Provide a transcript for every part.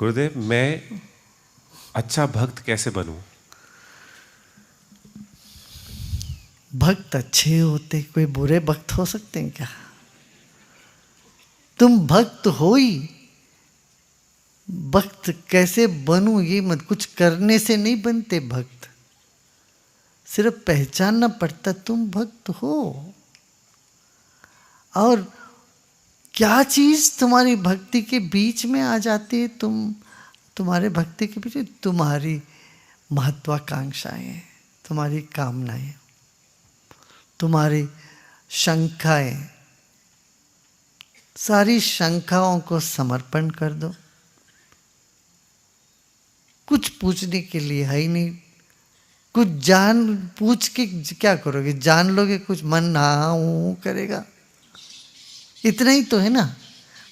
गुरुदेव, मैं अच्छा भक्त कैसे बनूं? भक्त अच्छे होते, कोई बुरे भक्त हो सकते हैं क्या? तुम भक्त हो ही। भक्त कैसे बनूं ये मत, कुछ करने से नहीं बनते भक्त, सिर्फ पहचानना पड़ता तुम भक्त हो। और क्या चीज तुम्हारी भक्ति के बीच में आ जाती है, तुम्हारे भक्ति के बीच में तुम्हारी महत्वाकांक्षाएं, तुम्हारी कामनाएं, तुम्हारी शंकाएं। सारी शंकाओं को समर्पण कर दो। कुछ पूछने के लिए है ही नहीं। कुछ जान पूछ के क्या करोगे? जान लोगे कुछ? मन हाँ हूं करेगा, इतना ही तो है ना।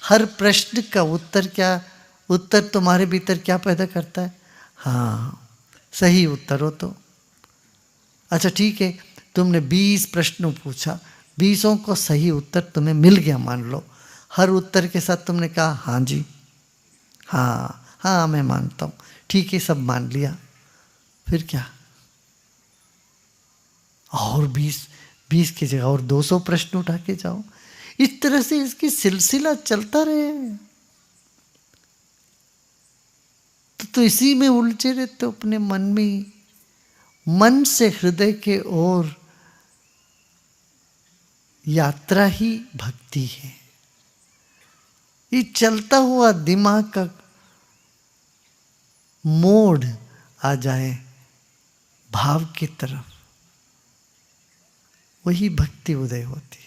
हर प्रश्न का उत्तर क्या, उत्तर तुम्हारे भीतर क्या पैदा करता है? हाँ, सही उत्तर हो तो। अच्छा ठीक है, तुमने 20 प्रश्नों पूछा, 20 को सही उत्तर तुम्हें मिल गया मान लो। हर उत्तर के साथ तुमने कहा हाँ जी, हाँ हाँ मैं मानता हूँ, ठीक है सब मान लिया। फिर क्या? और 20 की जगह और 200 प्रश्न उठा के जाओ। इस तरह से इसकी सिलसिला चलता रहे। तो इसी में उलझे रहते हो अपने मन में ही। मन से हृदय के ओर यात्रा ही भक्ति है। ये चलता हुआ दिमाग का मोड़ आ जाए भाव की तरफ, वही भक्ति उदय होती है।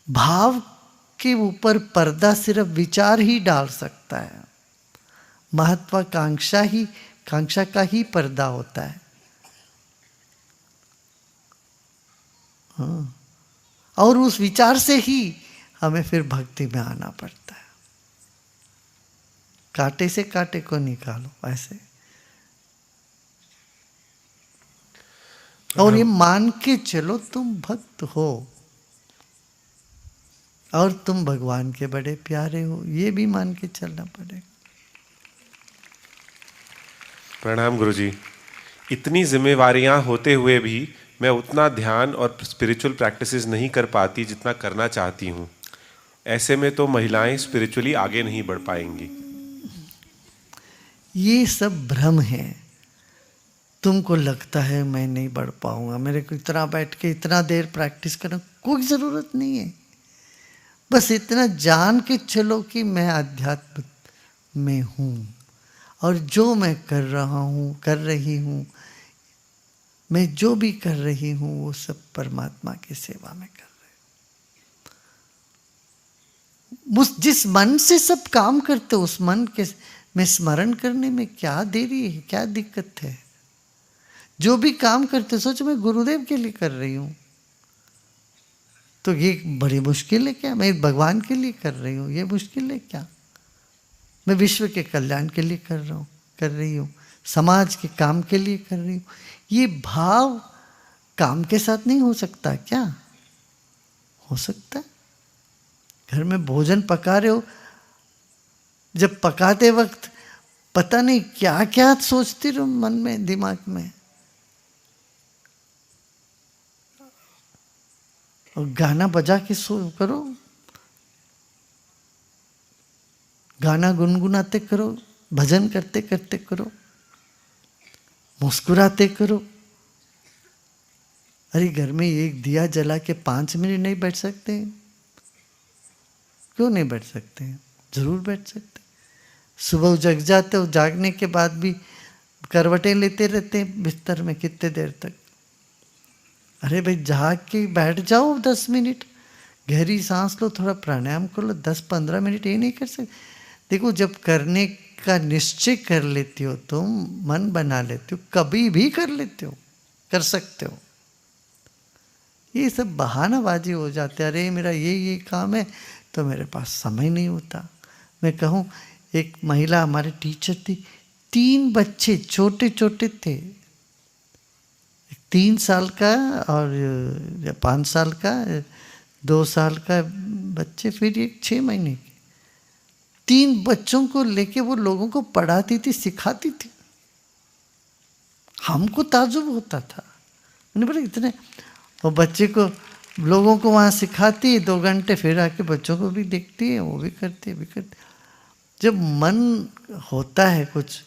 भाव के ऊपर पर्दा सिर्फ विचार ही डाल सकता है। कांक्षा का ही पर्दा होता है। हाँ। और उस विचार से ही हमें फिर भक्ति में आना पड़ता है। कांटे से कांटे को निकालो ऐसे। और ये मान के चलो तुम भक्त हो और तुम भगवान के बड़े प्यारे हो, ये भी मान के चलना पड़ेगा। प्रणाम गुरुजी। इतनी जिम्मेवारियां होते हुए भी मैं उतना ध्यान और स्पिरिचुअल प्रैक्टिसेस नहीं कर पाती जितना करना चाहती हूँ। ऐसे में तो महिलाएं स्पिरिचुअली आगे नहीं बढ़ पाएंगी। ये सब भ्रम है। तुमको लगता है मैं नहीं बढ़ पाऊंगा, मेरे को इतना बैठ के इतना देर प्रैक्टिस करना कोई ज़रूरत नहीं है। बस इतना जान के चलो कि मैं अध्यात्म में हूँ और जो मैं कर रहा हूँ कर रही हूँ, मैं जो भी कर रही हूँ वो सब परमात्मा की सेवा में कर रही हूँ। जिस मन से सब काम करते हो उस मन के में स्मरण करने में क्या देरी है, क्या दिक्कत है? जो भी काम करते सोचो मैं गुरुदेव के लिए कर रही हूँ, तो ये बड़ी मुश्किल है क्या? मैं भगवान के लिए कर रही हूँ, ये मुश्किल है क्या? मैं विश्व के कल्याण के लिए कर रही हूँ, समाज के काम के लिए कर रही हूँ। ये भाव काम के साथ नहीं हो सकता क्या? हो सकता है। घर में भोजन पका रहे हो, जब पकाते वक्त पता नहीं क्या क्या सोचती रहो मन में दिमाग में, और गाना बजा के सो करो, गाना गुनगुनाते करो, भजन करते करते करो, मुस्कुराते करो। अरे घर में एक दिया जला के 5 मिनट नहीं बैठ सकते? क्यों नहीं बैठ सकते? जरूर बैठ सकते। सुबह जग जाते हो, जागने के बाद भी करवटें लेते रहते हैं बिस्तर में कितने देर तक? अरे भाई जाग के बैठ जाओ 10 मिनट, गहरी सांस लो, थोड़ा प्राणायाम कर लो, 10-15 मिनट। ये नहीं कर सकते? देखो जब करने का निश्चय कर लेती हो तुम, मन बना लेते हो, कभी भी कर लेते हो, कर सकते हो। ये सब बहानाबाजी हो जाते हैं। अरे मेरा ये काम है तो मेरे पास समय नहीं होता। मैं कहूँ एक महिला हमारे टीचर थी, 3 बच्चे छोटे छोटे थे, 3 साल का और 5 साल का, 2 साल का बच्चे, फिर एक 6 महीने की। 3 बच्चों को लेके वो लोगों को पढ़ाती थी, सिखाती थी। हमको ताजुब होता था, मैंने बोला इतने, वो बच्चे को लोगों को वहाँ सिखाती है 2 घंटे, फिर आके बच्चों को भी देखती है, वो भी करती है, भी करती है। जब मन होता है कुछ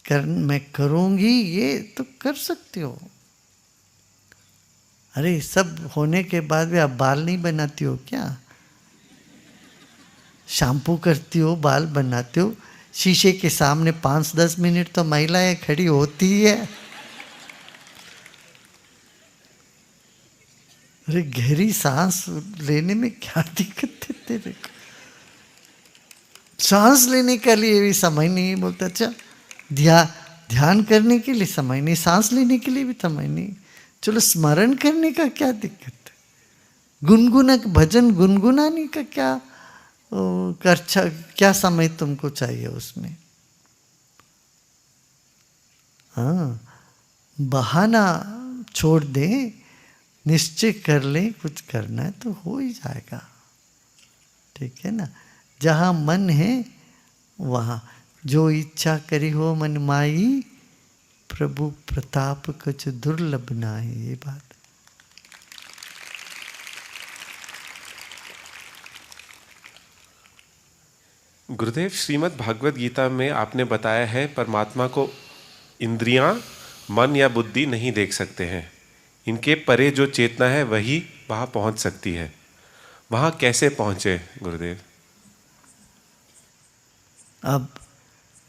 मैं करूँगी ये, तो कर सकती हो। अरे सब होने के बाद भी आप बाल नहीं बनाती हो क्या? शैम्पू करती हो, बाल बनाते हो, शीशे के सामने 5-10 मिनट तो महिलाएं खड़ी होती है। अरे गहरी सांस लेने में क्या दिक्कत है तेरे को? सांस लेने के लिए भी समय नहीं बोलता। अच्छा ध्यान करने के लिए समय नहीं, सांस लेने के लिए भी समय नहीं, चलो स्मरण करने का क्या दिक्कत है? गुनगुना भजन गुनगुनाने का क्या समय तुमको चाहिए उसमें? हाँ, बहाना छोड़ दे, निश्चय कर ले कुछ करना है तो हो ही जाएगा, ठीक है ना। जहाँ मन है वहाँ जो इच्छा करी हो मन माई, प्रभु प्रताप कुछ दुर्लभ ना है, ये बात। गुरुदेव, श्रीमद् भागवत गीता में आपने बताया है परमात्मा को इंद्रियां, मन या बुद्धि नहीं देख सकते हैं, इनके परे जो चेतना है वही वहां पहुंच सकती है। वहां कैसे पहुंचे गुरुदेव? अब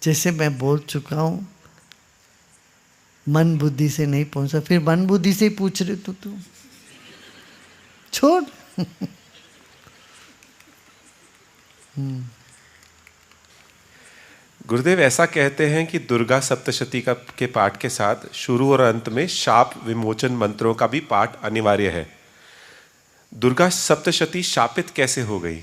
जैसे मैं बोल चुका हूँ, मन बुद्धि से नहीं पहुंचा, फिर मन बुद्धि से ही पूछ रहे तो तू छोड़। गुरुदेव, ऐसा कहते हैं कि दुर्गा सप्तशती के पाठ के साथ शुरू और अंत में शाप विमोचन मंत्रों का भी पाठ अनिवार्य है। दुर्गा सप्तशती शापित कैसे हो गई?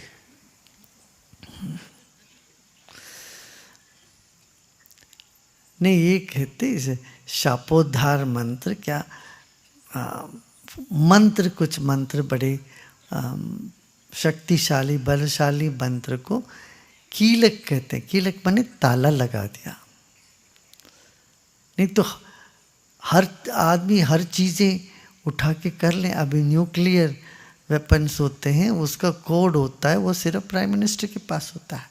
नहीं, ये कहते इसे शापोद्धार मंत्र, क्या मंत्र, कुछ मंत्र बड़े शक्तिशाली बलशाली मंत्र को कीलक कहते हैं। कीलक माने ताला लगा दिया। नहीं तो हर आदमी हर चीज़ें उठा के कर ले। अभी न्यूक्लियर वेपन्स होते हैं, उसका कोड होता है, वो सिर्फ प्राइम मिनिस्टर के पास होता है,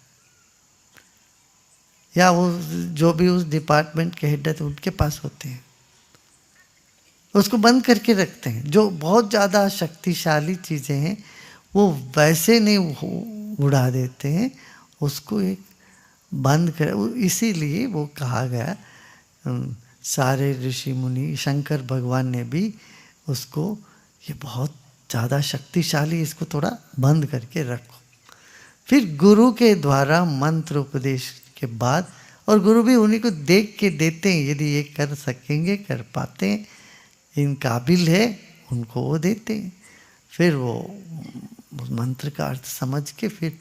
या वो जो भी उस डिपार्टमेंट के हेड है तो उनके पास होते हैं। उसको बंद करके रखते हैं। जो बहुत ज़्यादा शक्तिशाली चीज़ें हैं वो वैसे नहीं उड़ा देते हैं, उसको एक बंद कर। इसीलिए वो कहा गया, सारे ऋषि मुनि, शंकर भगवान ने भी उसको, ये बहुत ज़्यादा शक्तिशाली, इसको थोड़ा बंद करके रखो। फिर गुरु के द्वारा मंत्र उपदेश के बाद, और गुरु भी उन्हीं को देख के देते हैं, यदि ये कर सकेंगे, कर पाते हैं, इन काबिल है, उनको वो देते हैं। फिर वो मंत्र का अर्थ समझ के फिर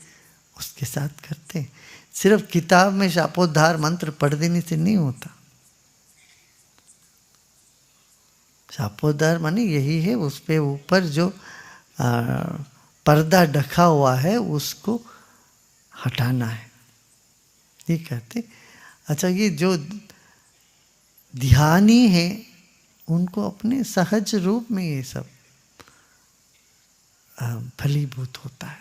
उसके साथ करते हैं। सिर्फ किताब में शापोद्धार मंत्र पढ़ देने से नहीं होता। शापोद्धार माने यही है, उस पे ऊपर जो पर्दा ढका हुआ है उसको हटाना है, ये कहते। अच्छा, ये जो ध्यानी है उनको अपने सहज रूप में ये सब फलीभूत होता है।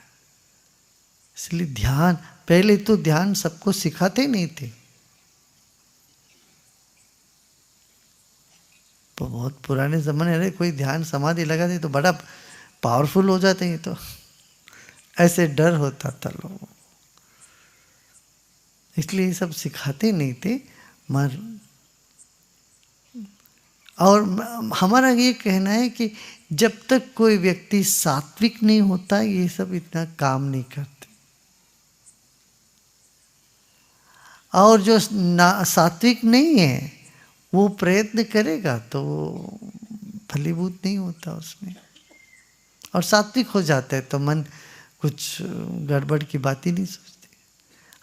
इसलिए ध्यान, पहले तो ध्यान सबको सिखाते नहीं थे, तो बहुत पुराने ज़माने में कोई ध्यान समाधि लगा दे तो बड़ा पावरफुल हो जाते हैं, तो ऐसे डर होता था लोगों। इसलिए ये सब सिखाते नहीं थे। और हमारा ये कहना है कि जब तक कोई व्यक्ति सात्विक नहीं होता, ये सब इतना काम नहीं करते। और जो सात्विक नहीं है वो प्रयत्न करेगा तो फलीभूत नहीं होता उसमें। और सात्विक हो जाता है तो मन कुछ गड़बड़ की बात ही नहीं सोचते।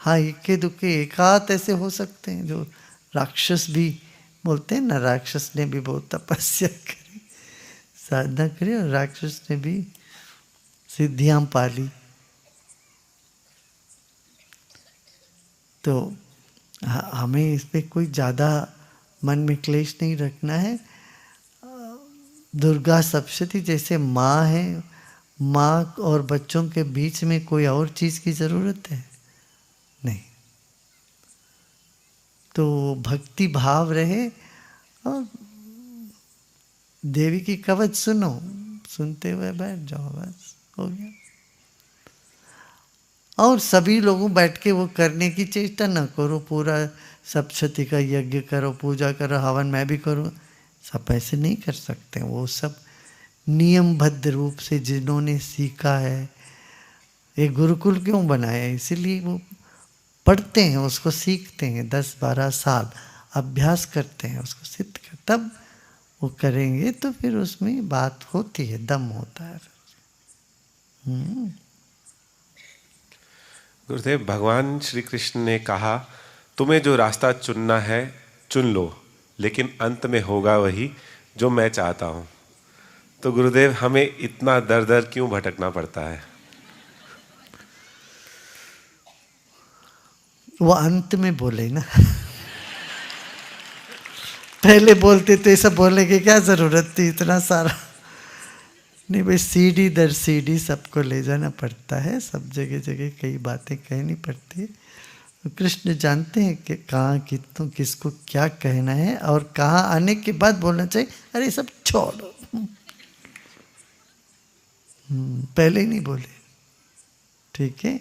हाँ, इक्के दुक्के एकात ऐसे हो सकते हैं जो राक्षस भी बोलते हैं ना, राक्षस ने भी बहुत तपस्या करी, साधना करी, और राक्षस ने भी सिद्धियां पाली। तो हमें इसमें कोई ज़्यादा मन में क्लेश नहीं रखना है। दुर्गा सप्तशती जैसे माँ है, माँ और बच्चों के बीच में कोई और चीज़ की ज़रूरत है नहीं। तो भक्ति भाव रहे और देवी की कवच सुनो, सुनते हुए बैठ जाओ, बस हो गया। और सभी लोगों बैठ के वो करने की चेष्टा न करो, पूरा सप्तशती का यज्ञ करो, पूजा करो, हवन मैं भी करूँ, सब ऐसे नहीं कर सकते। वो सब नियमबद्ध रूप से जिन्होंने सीखा है, ये गुरुकुल क्यों बनाया है, इसीलिए वो पढ़ते हैं, उसको सीखते हैं, 10-12 साल अभ्यास करते हैं, उसको सिद्ध कर, तब वो करेंगे तो फिर उसमें बात होती है, दम होता है। गुरुदेव, भगवान श्री कृष्ण ने कहा, तुम्हें जो रास्ता चुनना है चुन लो, लेकिन अंत में होगा वही जो मैं चाहता हूँ। तो गुरुदेव, हमें इतना दर दर क्यों भटकना पड़ता है? वो अंत में बोले ना, पहले बोलते तो ऐसा बोलने की क्या जरूरत थी, इतना सारा नहीं भाई, सीढ़ी दर सीढ़ी सबको ले जाना पड़ता है, सब जगह जगह कई बातें कहनी पड़ती है। तो कृष्ण जानते हैं कि कहाँ कितनों किसको क्या कहना है, और कहाँ आने के बाद बोलना चाहिए अरे सब छोड़ो, पहले ही नहीं बोले, ठीक है।